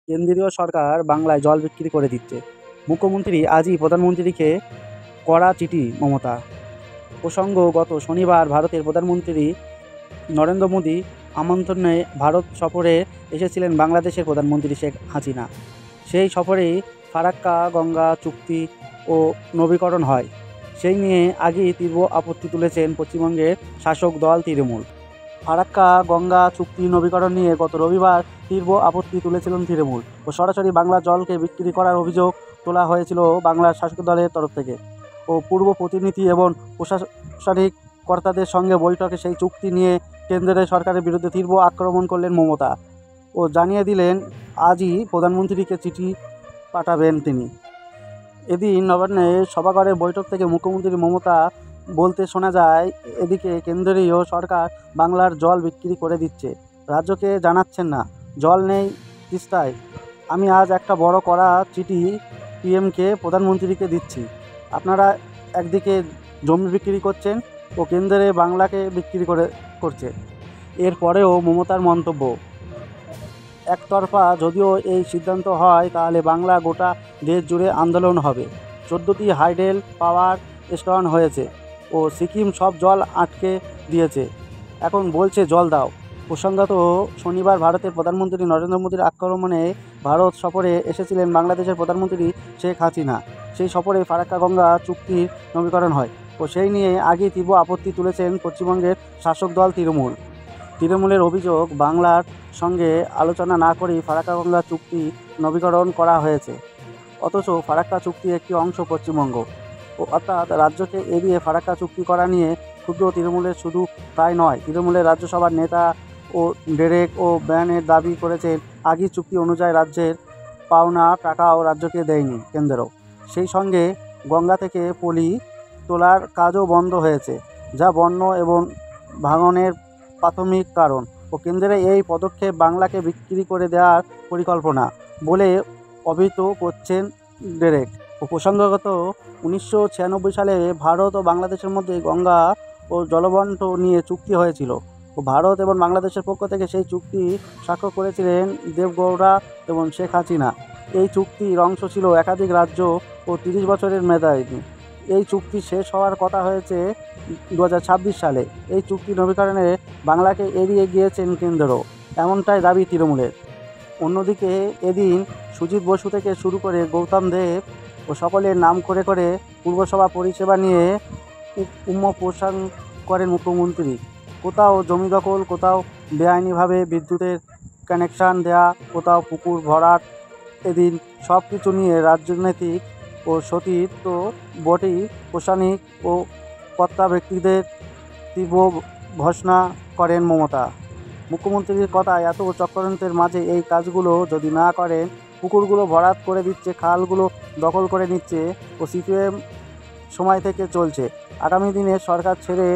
কেন্দ্রীয় সরকার বাংলায় জল বিক্রি করে দিচ্ছে। মুখ্যমন্ত্রী আজই প্রধানমন্ত্রীকে কড়া চিঠি মমতা। প্রসঙ্গ, গত শনিবার ভারতের প্রধানমন্ত্রী নরেন্দ্র মোদী আমন্ত্রণে ভারত সফরে এসেছিলেন বাংলাদেশের প্রধানমন্ত্রী শেখ হাসিনা। সেই সফরেই ফারাক্কা গঙ্গা চুক্তি ও নবীকরণ হয়। সেই নিয়ে আগেই তীব্র আপত্তি তুলেছেন পশ্চিমবঙ্গের শাসক দল তৃণমূল। ফারাক্কা গঙ্গা চুক্তি নবীকরণ নিয়ে গত রবিবার তীব্র আপত্তি তুলেছিলেন তৃণমূল ও সরাসরি বাংলার জলকে বিক্রি করার অভিযোগ তোলা হয়েছিল বাংলার শাসক দলের তরফ থেকে। ও পূর্ব প্রতিনিধি এবং প্রশাসনিক কর্তাদের সঙ্গে বৈঠকে সেই চুক্তি নিয়ে কেন্দ্রের সরকারের বিরুদ্ধে তীব্র আক্রমণ করলেন মমতা ও জানিয়ে দিলেন আজই প্রধানমন্ত্রীকে চিঠি পাঠাবেন তিনি। এদিন নবান্নে সভাঘরের বৈঠক থেকে মুখ্যমন্ত্রী মমতা বলতে শোনা যায়, এদিকে কেন্দ্রীয় সরকার বাংলার জল বিক্রি করে দিচ্ছে, রাজ্যকে জানাচ্ছেন না, জল নেই তিস্তায়। আমি আজ একটা বড় কড়া চিঠি পিএমকে প্রধানমন্ত্রীকে দিচ্ছি। আপনারা একদিকে জমি বিক্রি করছেন ও কেন্দ্রে বাংলাকে বিক্রি করছে। এরপরেও মমতার মন্তব্য, একতরফা যদিও এই সিদ্ধান্ত হয় তাহলে বাংলা গোটা দেশ জুড়ে আন্দোলন হবে। 14টি হাইডেল পাওয়ার স্টেশন হয়েছে ও সিকিম সব জল আটকে দিয়েছে, এখন বলছে জল দাও। প্রসঙ্গত, শনিবার ভারতের প্রধানমন্ত্রী নরেন্দ্র মোদীর আক্রমণে ভারত সফরে এসেছিলেন বাংলাদেশের প্রধানমন্ত্রী শেখ হাসিনা। সেই সফরে ফারাক্কা গঙ্গা চুক্তির নবীকরণ হয় ও সেই নিয়ে আগেই তীব্র আপত্তি তুলেছেন পশ্চিমবঙ্গের শাসক দল তৃণমূল। তৃণমূলের অভিযোগ, বাংলার সঙ্গে আলোচনা না করেই ফারাক্কা গঙ্গা চুক্তি নবীকরণ করা হয়েছে, অথচ ফারাক্কা চুক্তি একটি অংশ পশ্চিমবঙ্গ ও অর্থাৎ রাজ্যকে এড়িয়ে ফারাক্কা চুক্তি করা নিয়ে ক্ষুদ্র তৃণমূলের শুধু তাই নয়, তৃণমূলের রাজ্যসভার নেতা ও ডেরেক ও ব্যানের দাবি করেছেন আগেই চুক্তি অনুযায়ী রাজ্যের পাওনা টাকাও রাজ্যকে দেয়নি কেন্দ্র। সেই সঙ্গে গঙ্গা থেকে পলি তোলার কাজও বন্ধ হয়েছে, যা বন্যা এবং ভাঙনের প্রাথমিক কারণ ও কেন্দ্রের এই পদক্ষেপ বাংলাকে বিক্রি করে দেওয়ার পরিকল্পনা বলে অভিহিত করছেন ডেরেক। ও প্রসঙ্গত, 1996 সালে ভারত ও বাংলাদেশের মধ্যে গঙ্গা ও জলবন্টন নিয়ে চুক্তি হয়েছিল ও ভারত এবং বাংলাদেশের পক্ষ থেকে সেই চুক্তি স্বাক্ষর করেছিলেন দেবগৌড়া এবং শেখ হাসিনা। এই চুক্তির অংশ ছিল একাধিক রাজ্য ও 30 বছরের মেয়াদি। এই চুক্তি শেষ হওয়ার কথা হয়েছে 2026 সালে। এই চুক্তি নবীকরণে বাংলাকে এড়িয়ে গিয়েছেন কেন্দ্র, এমনটাই দাবি তৃণমূলের। অন্যদিকে এদিন সুজিত বসু থেকে শুরু করে গৌতম দেব ও সকলের নাম করে করে পূর্বসভা পরিষেবা নিয়ে প্রশংসা করেন মুখ্যমন্ত্রী। কোথাও জমি দখল, কোথাও বেআইনিভাবে বিদ্যুতের কানেকশান দেয়া, কোথাও পুকুর ভরাট, এদিন সব কিছু নিয়ে রাজনৈতিক ও সতীর্থ তো বটেই, প্রশাসনিক ও কর্তা ব্যক্তিদের তীব্র ভর্ৎসনা করেন মমতা। মুখ্যমন্ত্রীর কথায়, এত চক্রান্তের মাঝে এই কাজগুলো যদি না করেন, পুকুরগুলো ভরাট করে দিচ্ছে, খালগুলো দখল করে নিচ্ছে ও সিপিএম সময় থেকে চলছে। আগামী দিনে সরকার ছেড়ে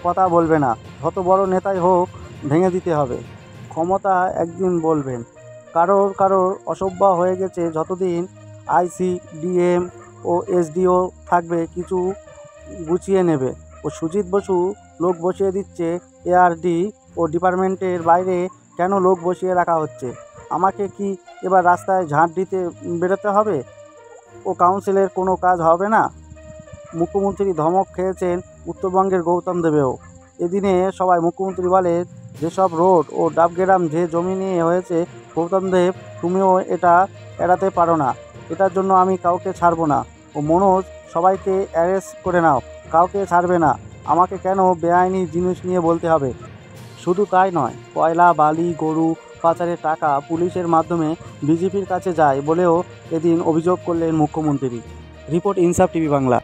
কথা বলবে না, যত বড় নেতাই হোক ভেঙে দিতে হবে। ক্ষমতা একদিন বলবেন, কারোর অসভ্য হয়ে গেছে। যতদিন আইসি, ডিএম ও এসডিও থাকবে কিছু গুছিয়ে নেবে। ও সুজিত বসু লোক বসিয়ে দিচ্ছে, এআরডি ও ডিপার্টমেন্টের বাইরে কেন লোক বসিয়ে রাখা হচ্ছে? আমাকে কি এবার রাস্তায় ঝাঁট দিতে বেরোতে হবে? ও কাউন্সিলের কোনো কাজ হবে না? মুখ্যমন্ত্রী ধমক খেয়েছেন উত্তরবঙ্গের গৌতম দেবেও। এদিনে সবাই মুখ্যমন্ত্রী বলে, যেসব রোড ও ডাবগ্রাম যে জমি নিয়ে হয়েছে, গৌতম দেব তুমিও এটা এড়াতে পারো না, এটার জন্য আমি কাউকে ছাড়বো না। ও মনোজ, সবাইকে অ্যারেস্ট করে নাও, কাউকে ছাড়বে না। আমাকে কেন বেআইনি জিনিস নিয়ে বলতে হবে? শুধু তাই নয়, কয়লা, বালি, গরু পাচারের টাকা পুলিশের মাধ্যমে বিজেপির কাছে যায় বলেও এদিন অভিযোগ করলেন মুখ্যমন্ত্রী। রিপোর্ট ইনসাফ টিভি বাংলা।